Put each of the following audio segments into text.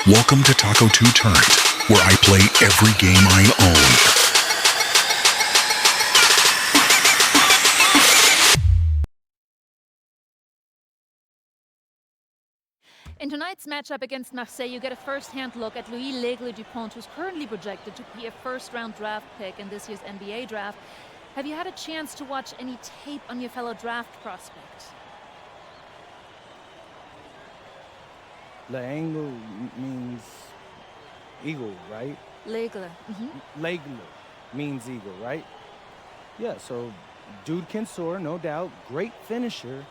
Welcome to TacoTooTurnt, where I play every game I own. In tonight's matchup against Marseille, you get a first-hand look at Louis L'Aigle Dupont, who's currently projected to be a first-round draft pick in this year's NBA draft. Have you had a chance to watch any tape on your fellow draft prospect? L'Aigle means eagle, right? L'Aigle. L'Aigle means eagle, right? Yeah, so dude can soar, no doubt. Great finisher.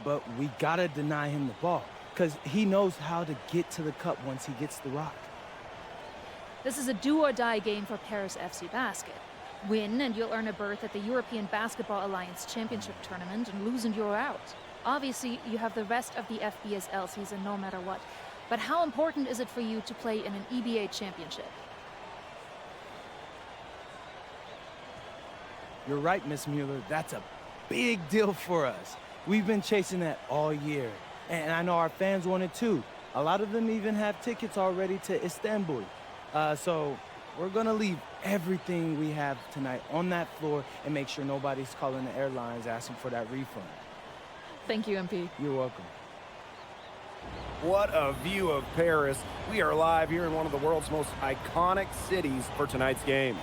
But we gotta deny him the ball, because he knows how to get to the cup once he gets the rock. This is a do-or-die game for Paris FC Basket. Win, and you'll earn a berth at the European Basketball Alliance Championship Tournament, and lose and you're out. Obviously, you have the rest of the FBSL season no matter what. But how important is it for you to play in an EBA championship? You're right, Miss Mueller. That's a big deal for us. We've been chasing that all year. And I know our fans want it too. A lot of them even have tickets already to Istanbul. So we're gonna leave everything we have tonight on that floor and make sure nobody's calling the airlines asking for that refund. Thank you, MP. You're welcome. What a view of Paris. We are live here in one of the world's most iconic cities for tonight's game.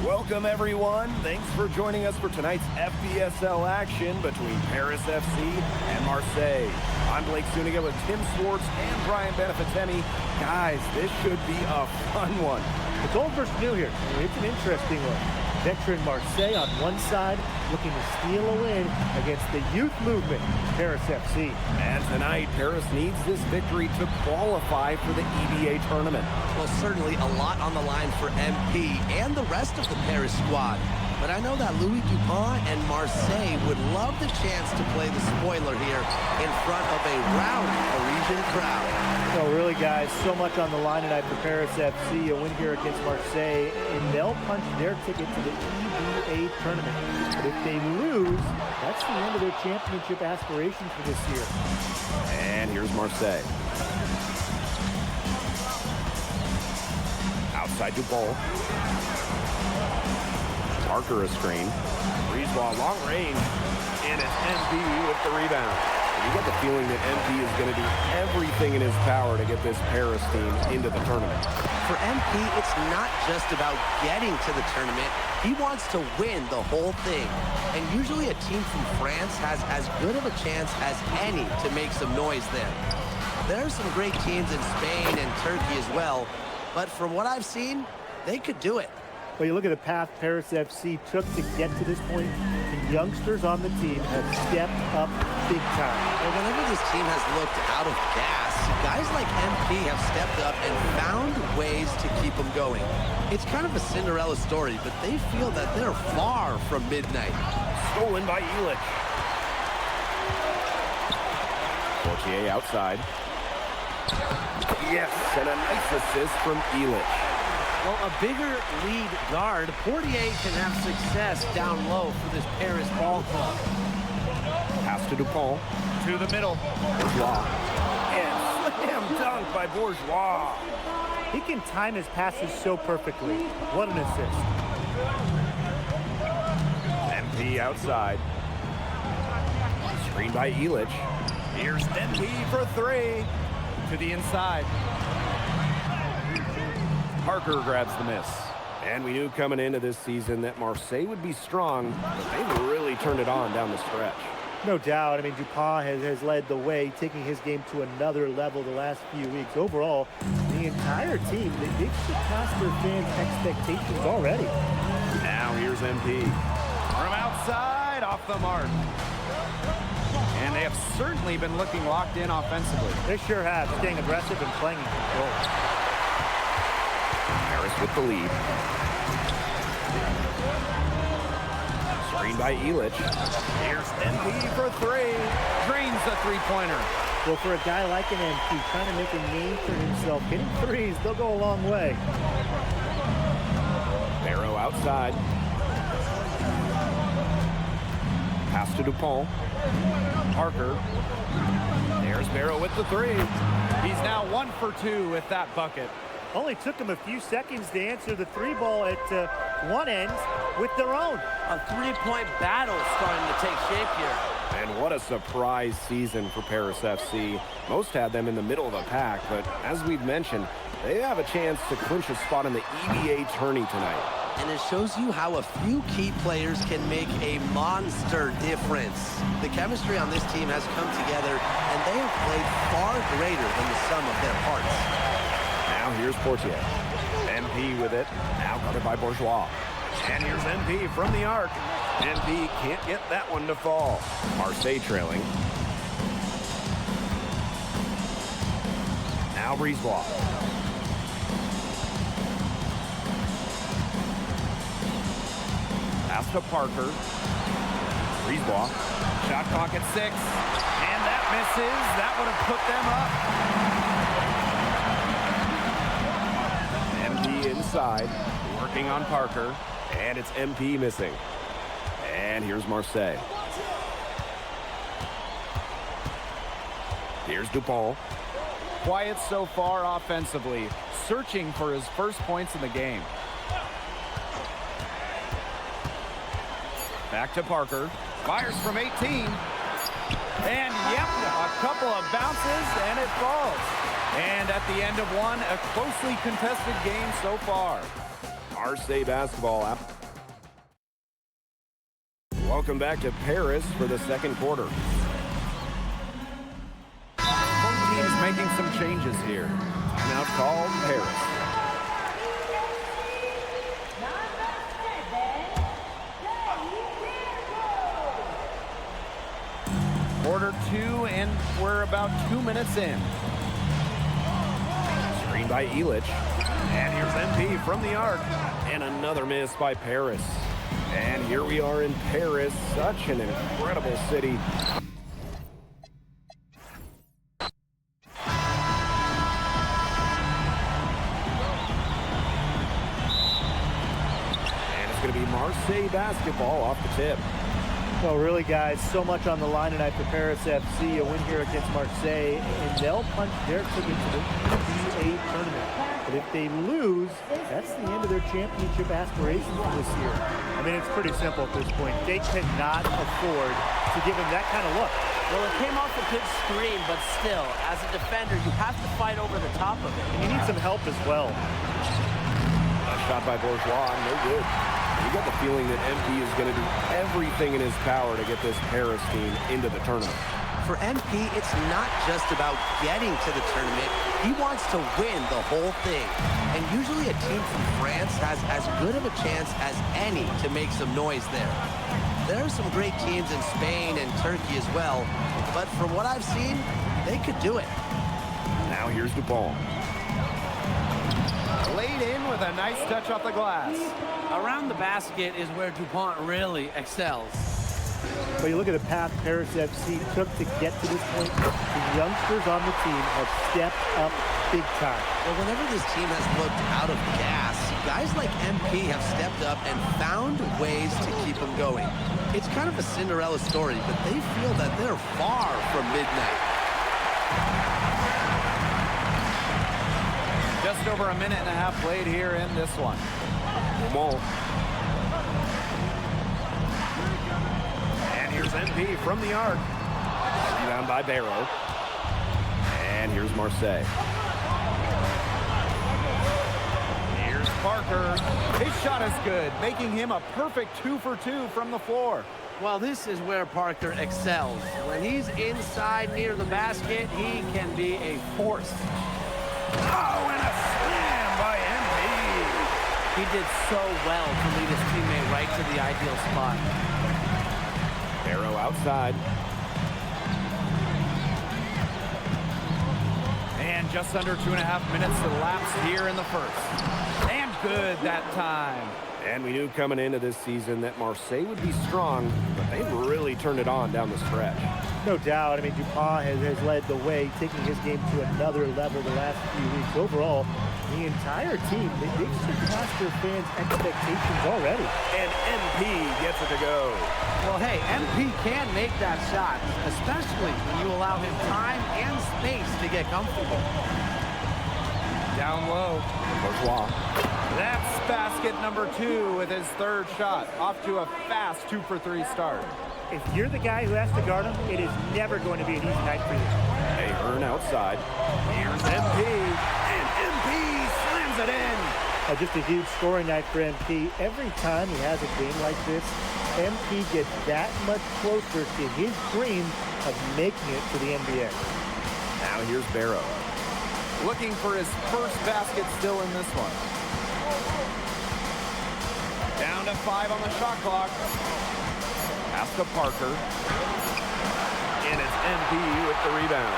Welcome, everyone. Thanks for joining us for tonight's FBSL action between Paris FC and Marseille. I'm Blake Zuniga with Tim Swartz and Brian Beneficeni. Guys, this should be a fun one. It's old versus new here. It's an interesting one. Veteran Marseille on one side, looking to steal a win against the youth movement, Paris FC. And tonight, Paris needs this victory to qualify for the EBA tournament. Well, certainly a lot on the line for MP and the rest of the Paris squad. But I know that Louis Dupont and Marseille would love the chance to play the spoiler here in front of a rowdy Parisian crowd. So really, guys, so much on the line tonight for Paris FC. A win here against Marseille, and they'll punch their ticket to the EBA tournament. But if they lose, that's the end of their championship aspirations for this year. And here's Marseille. Outside Dupont. Parker a screen. Breeze ball, long range. And it's MP with the rebound. You get the feeling that MP is going to do everything in his power to get this Paris team into the tournament. For MP, it's not just about getting to the tournament. He wants to win the whole thing. And usually a team from France has as good of a chance as any to make some noise there. There are some great teams in Spain and Turkey as well. But from what I've seen, they could do it. Well, you look at the path Paris FC took to get to this point, the youngsters on the team have stepped up big time. Well, whenever this team has looked out of gas, guys like MP have stepped up and found ways to keep them going. It's kind of a Cinderella story, but they feel that they're far from midnight. Stolen by Illich. Fortier outside. Yes, and a nice assist from Illich. Well, a bigger lead guard, Portier can have success down low for this Paris ball club. Pass to Dupont. To the middle. Bourgeois. And slam dunk by Bourgeois. He can time his passes so perfectly. What an assist. MP outside. Screen by Illich. Here's MP for three. To the inside. Parker grabs the miss. And we knew coming into this season that Marseille would be strong, but they've really turned it on down the stretch. No doubt. I mean, Dupont has led the way, taking his game to another level the last few weeks. Overall, the entire team, they've surpassed their fans' expectations already. Now here's MP. From outside, off the mark. And they have certainly been looking locked in offensively. They sure have, staying aggressive and playing in control. Paris with the lead. Screen by Illich. Here's MP for three. Drains the three-pointer. Well, for a guy like an MP trying to make a name for himself, hitting threes, they'll go a long way. Barrow outside. Pass to Dupont. Parker There's Barrow with the three. He's now 1 for 2 with that bucket. Only took them a few seconds to answer the three ball at one end with their own. A three-point battle starting to take shape here. And what a surprise season for Paris FC. Most had them in the middle of the pack, but as we've mentioned, they have a chance to clinch a spot in the EBA tourney tonight. And it shows you how a few key players can make a monster difference. The chemistry on this team has come together, and they have played far greater than the sum of their parts. Now here's Portier. MP with it, now guarded by Bourgeois. And here's MP from the arc. MP can't get that one to fall. Marseille trailing. Now Brisebois. Pass to Parker. Brisebois. Shot clock at 6. And that misses. That would have put them up. MP inside. Working on Parker. And it's MP missing. And here's Marseille. Here's Dupont. Quiet so far offensively. Searching for his first points in the game. Back to Parker. Fires from 18. And yep, a couple of bounces and it falls. And at the end of one, a closely contested game so far. Marseille basketball out. Welcome back to Paris for the second quarter. Both teams making some changes here. Now called Paris. Quarter 2, and we're about 2 minutes in. Screen by Elich. And here's MP from the arc. And another miss by Paris. And here we are in Paris, such an incredible city. And it's going to be Marseille basketball off the tip. Well, really, guys, so much on the line tonight for Paris FC, a win here against Marseille, and they'll punch their ticket to the NBA tournament. But if they lose, that's the end of their championship aspirations for this year. I mean, it's pretty simple at this point. They cannot afford to give him that kind of look. Well, it came off a good screen, but still, as a defender, you have to fight over the top of it. And you need some help as well. A shot by Bourgeois, no good. You got the feeling that MP is going to do everything in his power to get this Paris team into the tournament. For MP, it's not just about getting to the tournament. He wants to win the whole thing. And usually a team from France has as good of a chance as any to make some noise there. There are some great teams in Spain and Turkey as well, but from what I've seen, they could do it. Now here's Dupont. Laid in with a nice touch off the glass. Around the basket is where DuPont really excels. But you look at the path Paris FC took to get to this point. The youngsters on the team have stepped up big time. Well, whenever this team has looked out of gas, guys like MP have stepped up and found ways to keep them going. It's kind of a Cinderella story, but they feel that they're far from midnight. Just over a minute and a half played here in this one. And here's MP from the arc. Rebound by Barrow. And here's Marseille. Here's Parker. His shot is good, making him a perfect 2 for 2 from the floor. Well, this is where Parker excels. When he's inside near the basket, he can be a force. Oh, and a slam by MP. He did so well to lead his teammate right to the ideal spot. Barrow outside. And just under 2.5 minutes elapsed here in the first. And good that time. And we knew coming into this season that Marseille would be strong, but they've really turned it on down the stretch. No doubt. I mean, DuPont has led the way, taking his game to another level the last few weeks. Overall, the entire team, they've surpassed their fans' expectations already. And MP gets it to go. Well, hey, MP can make that shot, especially when you allow him time and space to get comfortable. Down low. Bourgeois. That's basket number 2 with his third shot. Off to a fast 2-for-3 start. If you're the guy who has to guard him, it is never going to be an easy night for you. Ahern outside. Here's MP. And MP slams it in. Just a huge scoring night for MP. Every time he has a game like this, MP gets that much closer to his dream of making it to the NBA. Now here's Barrow. Looking for his first basket still in this one. Down to 5 on the shot clock. Pass to Parker. And it's MP with the rebound.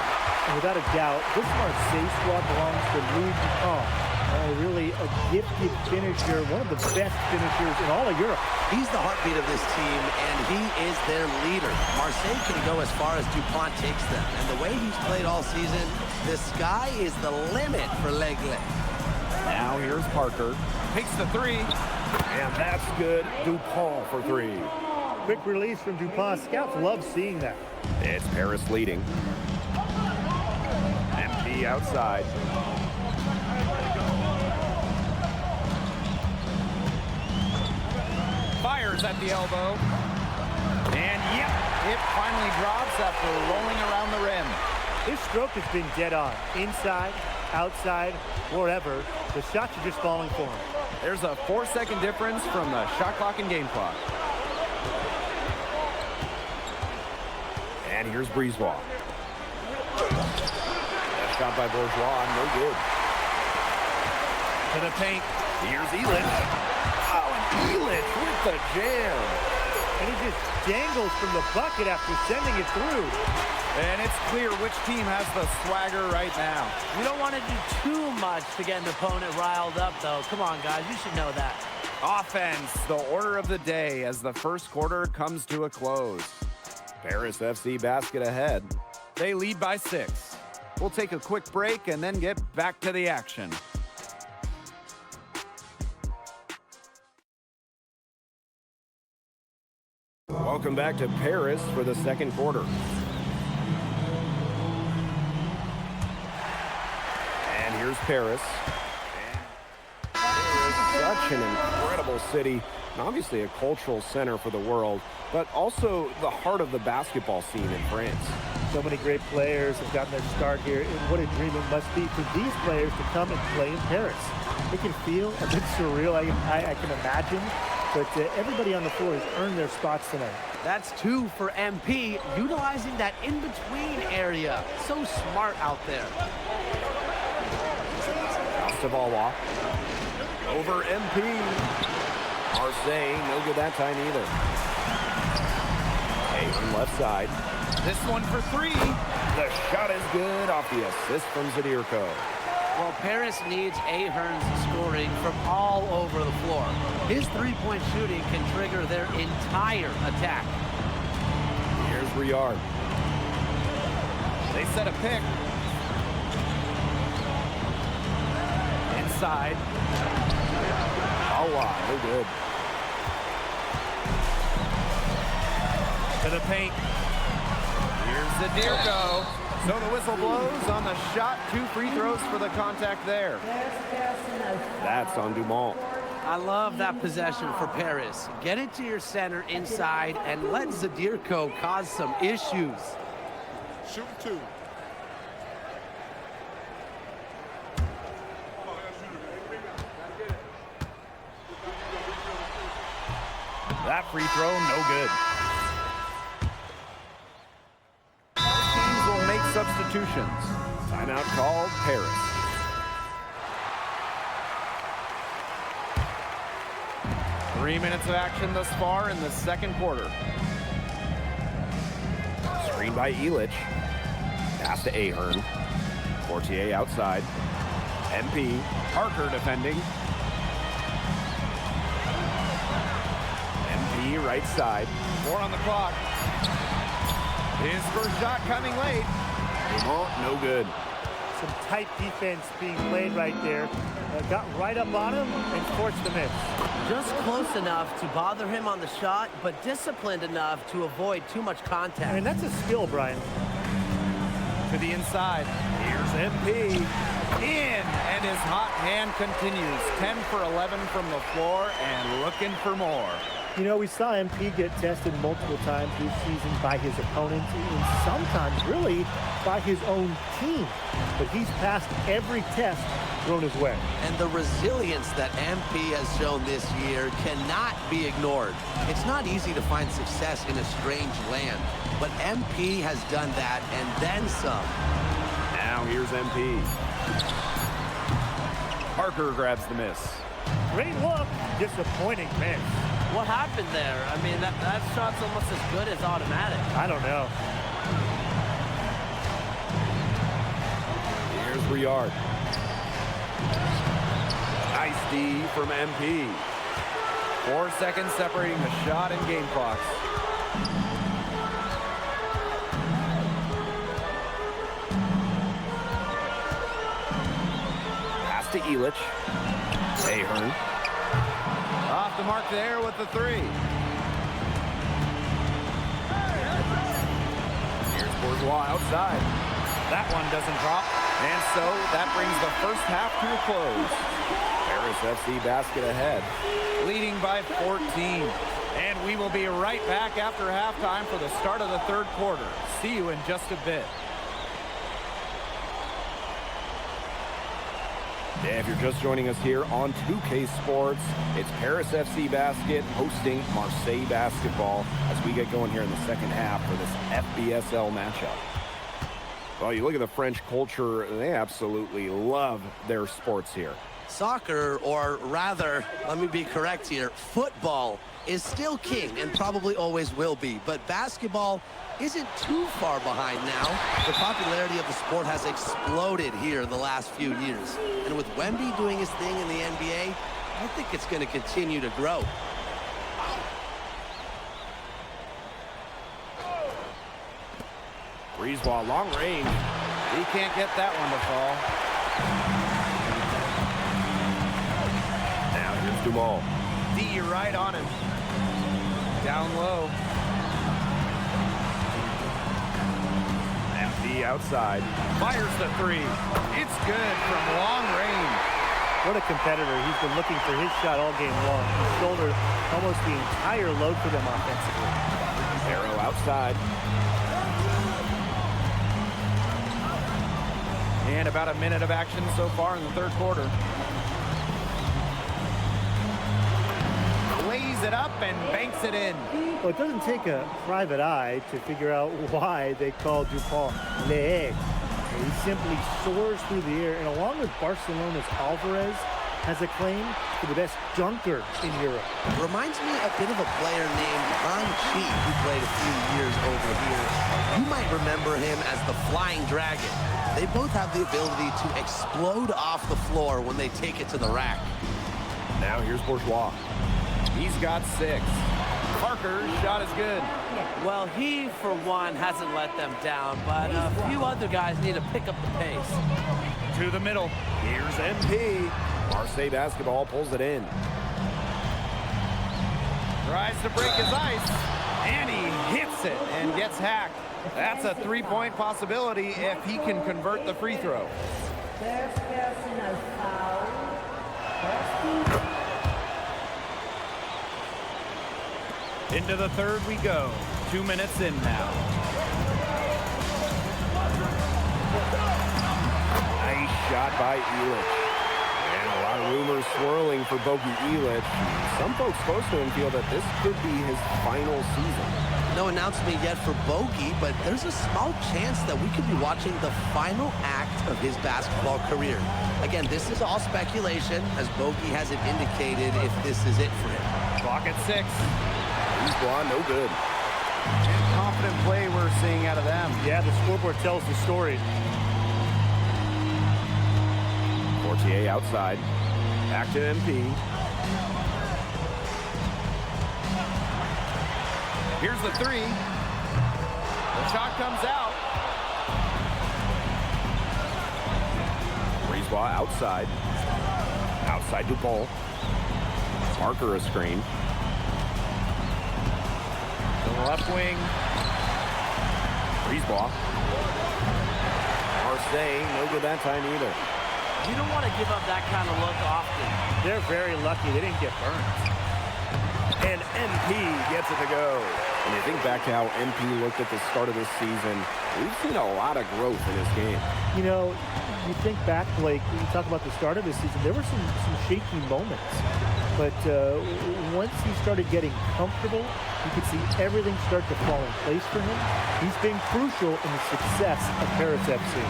And without a doubt, this Marseille squad belongs to Louis DuPont. Really a gifted finisher, one of the best finishers in all of Europe. He's the heartbeat of this team, and he is their leader. Marseille can go as far as DuPont takes them. And the way he's played all season, the sky is the limit for Legle. Now here's Parker. Takes the 3. And that's good. DuPont for 3. Quick release from DuPont. Scouts love seeing that. It's Paris leading. MP outside. Fires at the elbow. And yep, it finally drops after rolling around the rim. His stroke has been dead on. Inside, outside, wherever. The shots are just falling for him. There's a 4-second difference from the shot clock and game clock. And here's Brisebois. That shot by Bourgeois, no good. To the paint. Here's Elitch. Oh, and Elitch with the jam. And he just dangles from the bucket after sending it through. And it's clear which team has the swagger right now. You don't want to do too much to get an opponent riled up, though. Come on, guys. You should know that. Offense, the order of the day as the first quarter comes to a close. Paris FC basket ahead. They lead by 6. We'll take a quick break and then get back to the action. Welcome back to Paris for the second quarter. And here's Paris. Such an incredible city, and obviously a cultural center for the world, but also the heart of the basketball scene in France. So many great players have gotten their start here, and what a dream it must be for these players to come and play in Paris. It can feel a bit surreal, I can imagine, but everybody on the floor has earned their spots tonight. That's 2 for MP, utilizing that in-between area. So smart out there. Valois. Over MP. Marseille, no good that time either. Ahern left side. This one for 3. The shot is good off the assist from Zadirko. Well, Paris needs Ahern's scoring from all over the floor. His three-point shooting can trigger their entire attack. Here's Riard. They set a pick. Inside. Oh, no good. To the paint. Here's Zadirko. So the whistle blows on the shot. 2 free throws for the contact there. That's on Dumont. I love that possession for Paris. Get it to your center inside and let Zadirko cause some issues. Shoot 2. That free throw, no good. Teams will make substitutions. Timeout called, Paris. Three minutes of action thus far in the second quarter. Screen by Elitch. Pass to Ahern. Fortier outside. MP. Parker defending. MP right side. 4 on the clock. His first shot coming late. No good. Some tight defense being played right there. Got right up on him and forced the miss. Just close enough to bother him on the shot, but disciplined enough to avoid too much contact. I mean, that's a skill, Brian. To the inside. Here's MP. In, and his hot hand continues. 10 for 11 from the floor and looking for more. You know, we saw MP get tested multiple times this season by his opponents and sometimes really by his own team. But he's passed every test thrown his way. And the resilience that MP has shown this year cannot be ignored. It's not easy to find success in a strange land, but MP has done that and then some. Now here's MP. Parker grabs the miss. Great look, disappointing miss. What happened there? I mean, that shot's almost as good as automatic. I don't know. Here's Riard. Nice D from MP. 4 seconds separating the shot and game clocks. Pass to Illich. Ahern. Off the mark there with the 3. Here's Bourgeois outside. That one doesn't drop. And so that brings the first half to a close. Paris FC basket ahead, leading by 14. And we will be right back after halftime for the start of the third quarter. See you in just a bit. Yeah, if you're just joining us here on 2K Sports, it's Paris FC Basket hosting Marseille Basketball as we get going here in the second half for this FBSL matchup. Well, you look at the French culture, they absolutely love their sports here. Soccer, or rather, let me be correct here, football is still king and probably always will be, but basketball isn't too far behind now. The popularity of the sport has exploded here in the last few years. And with Wemby doing his thing in the NBA, I think it's going to continue to grow. Breezeball, long range. He can't get that one to fall. Now here's Dumal. D right on him. Down low. Now D outside. Fires the 3. It's good from long range. What a competitor. He's been looking for his shot all game long. He shouldered almost the entire load for them offensively. Arrow outside. And about a minute of action so far in the third quarter. Lays it up and banks it in. Well, it doesn't take a private eye to figure out why they call Dupont Le Egg. He simply soars through the air, and along with Barcelona's Alvarez, has a claim to the best dunker in Europe. Reminds me a bit of a player named Han Chi, who played a few years over here. You might remember him as the Flying Dragon. They both have the ability to explode off the floor when they take it to the rack. Now here's Bourgeois. He's got 6. Parker's shot is good. Well, he, for one, hasn't let them down, but a few other guys need to pick up the pace. To the middle. Here's MP. Marseille Basketball pulls it in. Tries to break his ice, and he hits it and gets hacked. That's a 3-point possibility if he can convert the free throw. Into the third we go. 2 minutes in now. Nice shot by Illich. And a lot of rumors swirling for Bogi Illich. Some folks close to him feel that this could be his final season. No announcement yet for Bogi, but there's a small chance that we could be watching the final act of his basketball career. Again, this is all speculation, as Bogi hasn't indicated if this is it for him. Clock at 6. Bourgeois, no good. And confident play we're seeing out of them. Yeah, the scoreboard tells the story. Fortier outside. Back to MP. Here's the 3. The Shot comes out. Brisebois outside. Outside Dupont. Parker a screen. To the left wing. Brisebois. Marseille, no good that time either. You don't want to give up that kind of look often. They're very lucky they didn't get burned. And MP gets it to go. When you think back to how MP looked at the start of this season, we've seen a lot of growth in his game. You know, you think back, Blake, when you talk about the start of this season, there were some shaky moments. But once he started getting comfortable, you could see everything start to fall in place for him. He's been crucial in the success of Paris FC.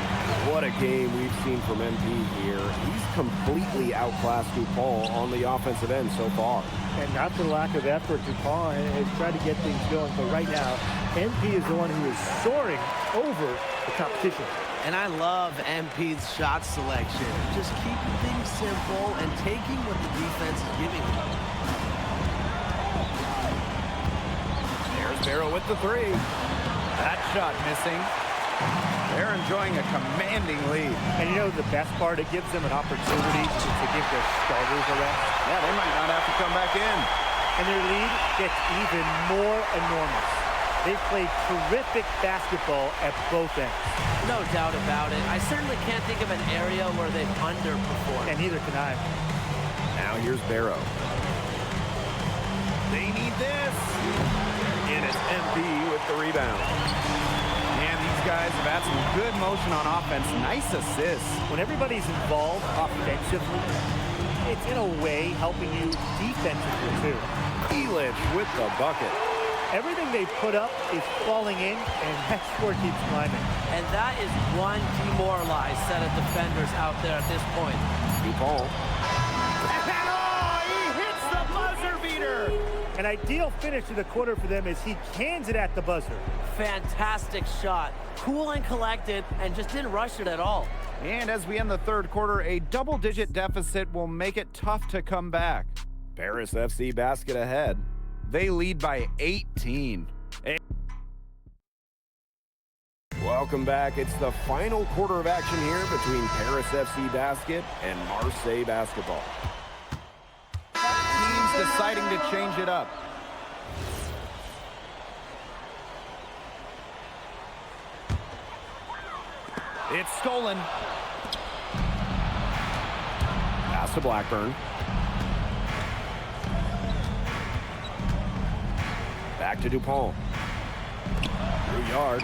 What a game we've seen from MP here. He's completely outclassed Dupont on the offensive end so far. And not for lack of effort, Dupont has tried to get things going. But right now, MP is the one who is soaring over the competition. And I love MP's shot selection. Just keeping things simple and taking what the defense is giving him. There's Barrow with the three. That shot missing. They're enjoying a commanding lead. And you know the best part? It gives them an opportunity to give their starters a rest. Yeah, they might not have to come back in. And their lead gets even more enormous. They've played terrific basketball at both ends. No doubt about it. I certainly can't think of an area where they've underperformed. And neither can I. Now here's Barrow. They need this. And it's MP with the rebound. And these guys have had some good motion on offense. Nice assists. When everybody's involved offensively, it's in a way helping you defensively too. Elish with the bucket. Everything they put up is falling in, and that score keeps climbing. And that is one demoralized set of defenders out there at this point. Dupont. And he hits the buzzer beater. An ideal finish to the quarter for them as he cans it at the buzzer. Fantastic shot. Cool and collected, and just didn't rush it at all. And as we end the third quarter, a double-digit deficit will make it tough to come back. Paris FC basket ahead. They lead by 18. Welcome back. It's the final quarter of action here between Paris FC basket and Marseille basketball. Teams deciding to change it up. It's stolen. Pass to Blackburn. Back to Dupont. Yard.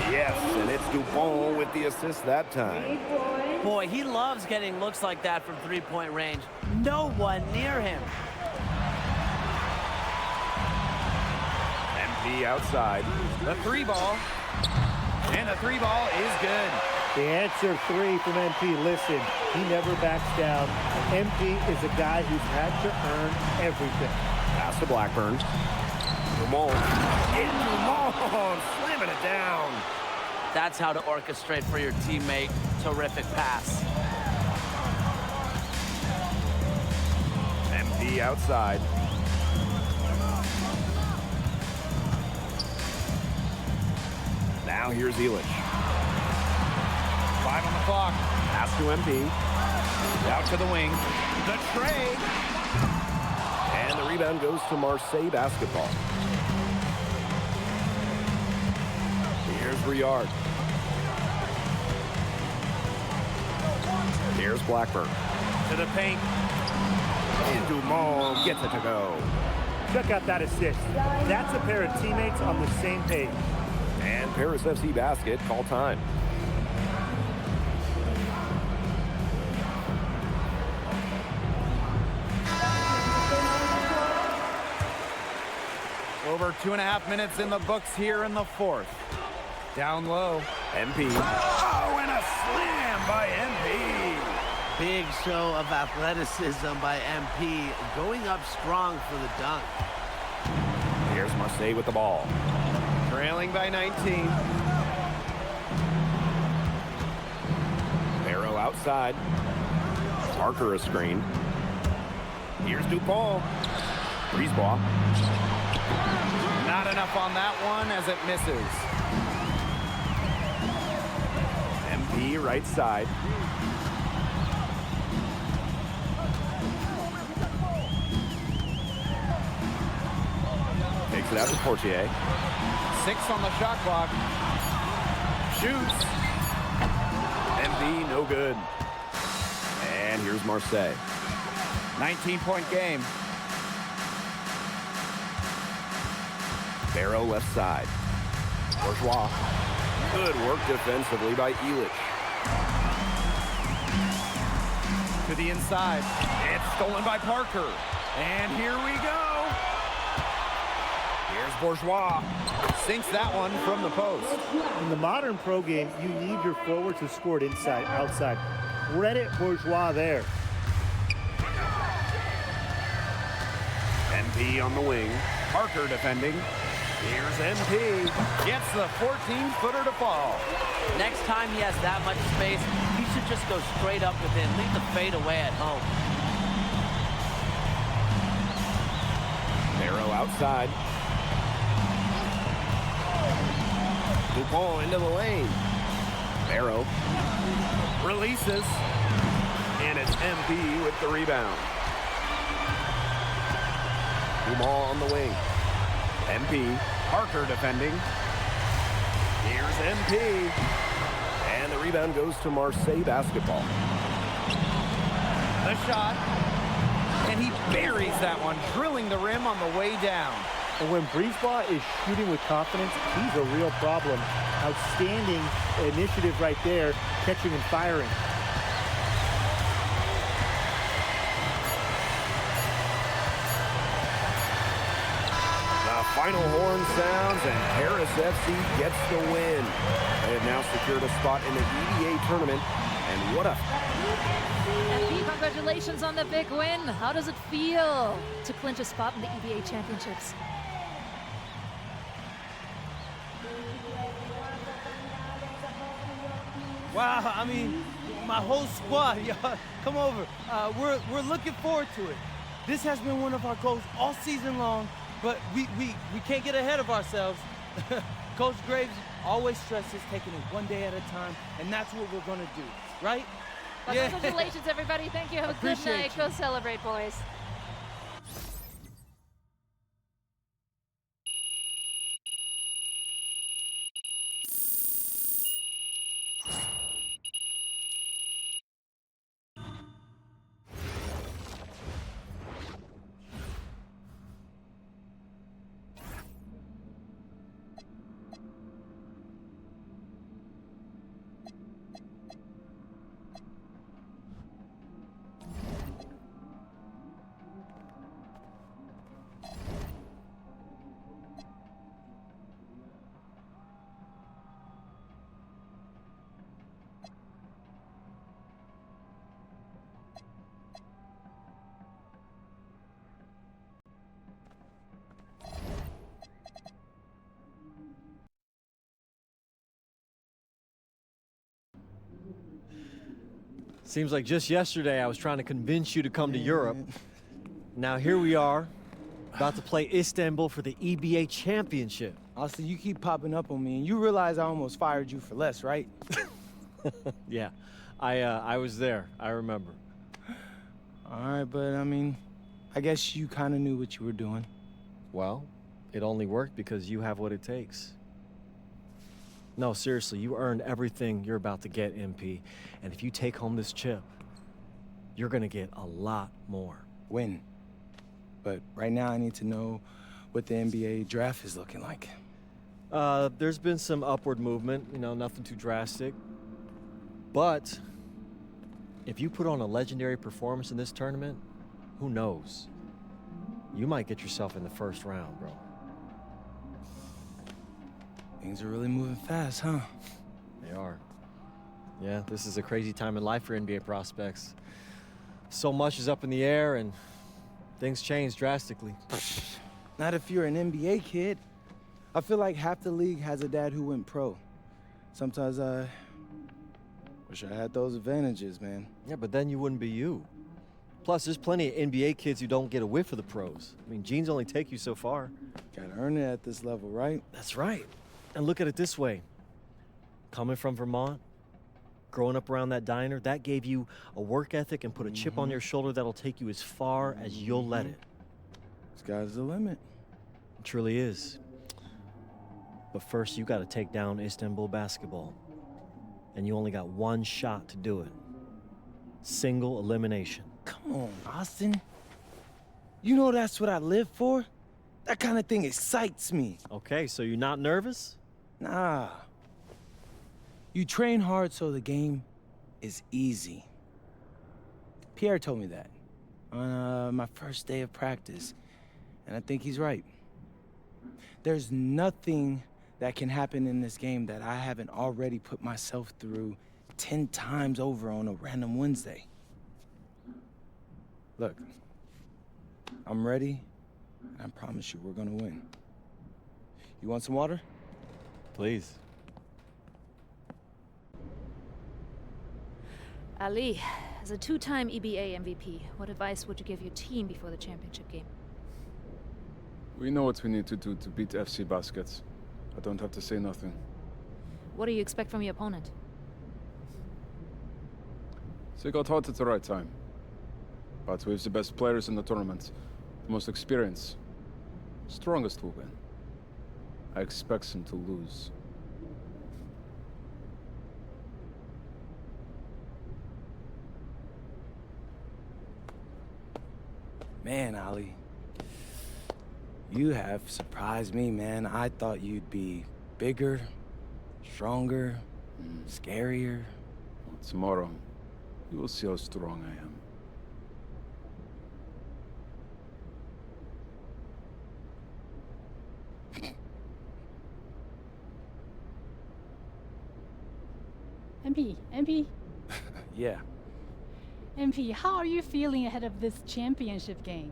Yes, and it's Dupont with the assist that time. Boy, he loves getting looks like that from three-point range. No one near him. MP outside. The three ball. And the three ball is good. The answer three from MP. Listen, he never backs down. MP is a guy who's had to earn everything. Pass to Blackburn. Dumont. Dumont slamming it down. That's how to orchestrate for your teammate. Terrific pass. MP outside. Now here's Elish. 5 on the clock. Pass to MP. Out to the wing. The tray. And the rebound goes to Marseille basketball. Here's Riard. Here's Blackburn. To the paint. And Dumont gets it to go. Check out that assist. That's a pair of teammates on the same page. And Paris FC basket, call time. Over 2.5 minutes in the books here in the fourth. Down low. MP. Oh, and a slam by MP. Big show of athleticism by MP, going up strong for the dunk. Here's Marseille with the ball. Trailing by 19. Barrow outside. Parker a screen. Here's Dupont. Brisebois. Not enough on that one as it misses. MP right side. Takes it out to Portier. 6 on the shot clock. Shoots. MP no good. And here's Marseille. 19-point game. Barrow left side. Bourgeois. Good work defensively by Elich. To the inside. It's stolen by Parker. And here we go. Here's Bourgeois. Sinks that one from the post. In the modern pro game, you need your forwards to score it inside, outside. Credit Bourgeois there. MP on the wing. Parker defending. Here's MP. Gets the 14-footer to fall. Next time he has that much space, he should just go straight up with it. Leave the fade away at home. Barrow outside. Dupont into the lane. Barrow releases. And it's MP with the rebound. Dumont on the wing. MP. Parker defending. Here's MP. And the rebound goes to Marseille basketball. The shot. And he buries that one, drilling the rim on the way down. And when Brisebois is shooting with confidence, he's a real problem. Outstanding initiative right there, catching and firing. The final horn sounds, and Paris FC gets the win. They have now secured a spot in the EBA tournament, and what a... MP, congratulations on the big win. How does it feel to clinch a spot in the EBA championships? Wow, I mean, my whole squad, y'all, come over. We're looking forward to it. This has been one of our goals all season long, but we can't get ahead of ourselves. Coach Graves always stresses taking it one day at a time, and that's what we're gonna do, right? Well, congratulations, everybody. Thank you. Have a good Appreciate night. you. Go celebrate, boys. Seems like just yesterday I was trying to convince you to come to Europe. Now here we are, about to play Istanbul for the EBA championship. Austin, you keep popping up on me, and you realize I almost fired you for less, right? Yeah, I was there, I remember. All right, but I mean, I guess you kind of knew what you were doing. Well, it only worked because you have what it takes. No, seriously, you earned everything you're about to get, MP. And if you take home this chip, you're gonna get a lot more. Win. But right now I need to know what the NBA draft is looking like. There's been some upward movement, you know, nothing too drastic. But if you put on a legendary performance in this tournament, who knows? You might get yourself in the first round, bro. Things are really moving fast, huh? They are. Yeah, this is a crazy time in life for NBA prospects. So much is up in the air and things change drastically. Not if you're an NBA kid. I feel like half the league has a dad who went pro. Sometimes I wish I had those advantages, man. Yeah, but then you wouldn't be you. Plus, there's plenty of NBA kids who don't get a whiff of the pros. I mean, genes only take you so far. Gotta earn it at this level, right? That's right. And look at it this way. Coming from Vermont, growing up around that diner, that gave you a work ethic and put a chip on your shoulder that'll take you as far as you'll let it. Sky's the limit. It truly is. But first, you got to take down Istanbul basketball. And you only got one shot to do it. Single elimination. Come on, Austin. You know that's what I live for? That kind of thing excites me. Okay, so you're not nervous? Nah. You train hard so the game is easy. Pierre told me that on my first day of practice, and I think he's right. There's nothing that can happen in this game that I haven't already put myself through 10 times over on a random Wednesday. Look, I'm ready, and I promise you we're gonna win. You want some water? Please. Ali, as a two-time EBA MVP, what advice would you give your team before the championship game? We know what we need to do to beat FC Baskets. I don't have to say nothing. What do you expect from your opponent? They got hot at the right time. But we have the best players in the tournament, the most experience, strongest will win. I expect them to lose. Man, Ali, you have surprised me, man. I thought you'd be bigger, stronger, scarier. Well, tomorrow, you will see how strong I am. MP, Yeah. MP, how are you feeling ahead of this championship game?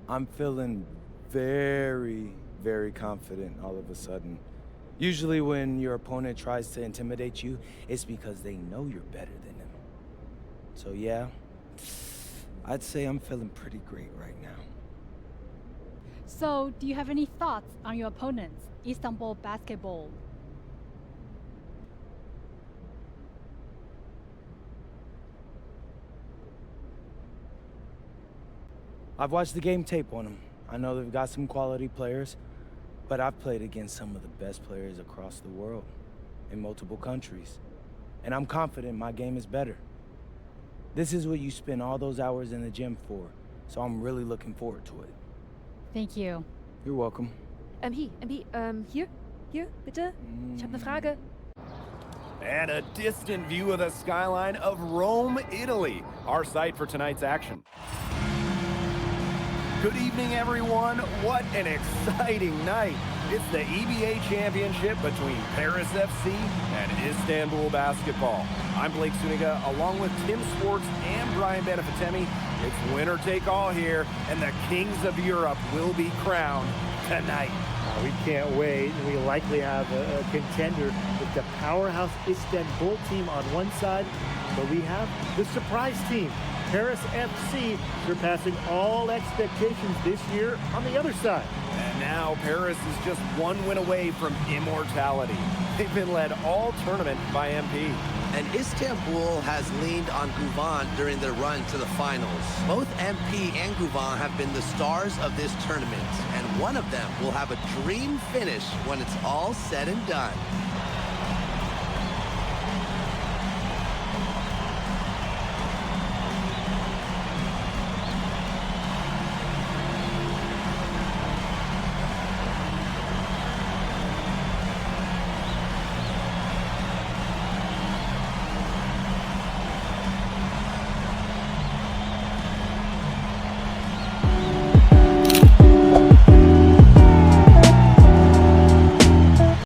I'm feeling very, very confident all of a sudden. Usually when your opponent tries to intimidate you, it's because they know you're better than them. So yeah, I'd say I'm feeling pretty great right now. So, do you have any thoughts on your opponents, Istanbul basketball? I've watched the game tape on them. I know they've got some quality players, but I've played against some of the best players across the world in multiple countries. And I'm confident my game is better. This is what you spend all those hours in the gym for, so I'm really looking forward to it. Thank you. You're welcome. Hier, bitte. Ich habe eine Frage. And a distant view of the skyline of Rome, Italy, our site for tonight's action. Good evening, everyone. What an exciting night. It's the EBA championship between Paris FC and Istanbul basketball. I'm Blake Suniga, along with Tim Swartz and Brian Benefitemi. It's winner take all here, and the kings of Europe will be crowned tonight. We can't wait. We likely have a contender with the powerhouse Istanbul team on one side, but we have the surprise team, Paris FC, surpassing all expectations this year on the other side. And now Paris is just one win away from immortality. They've been led all tournament by MP. And Istanbul has leaned on Guvan during their run to the finals. Both MP and Guvan have been the stars of this tournament, and one of them will have a dream finish when it's all said and done.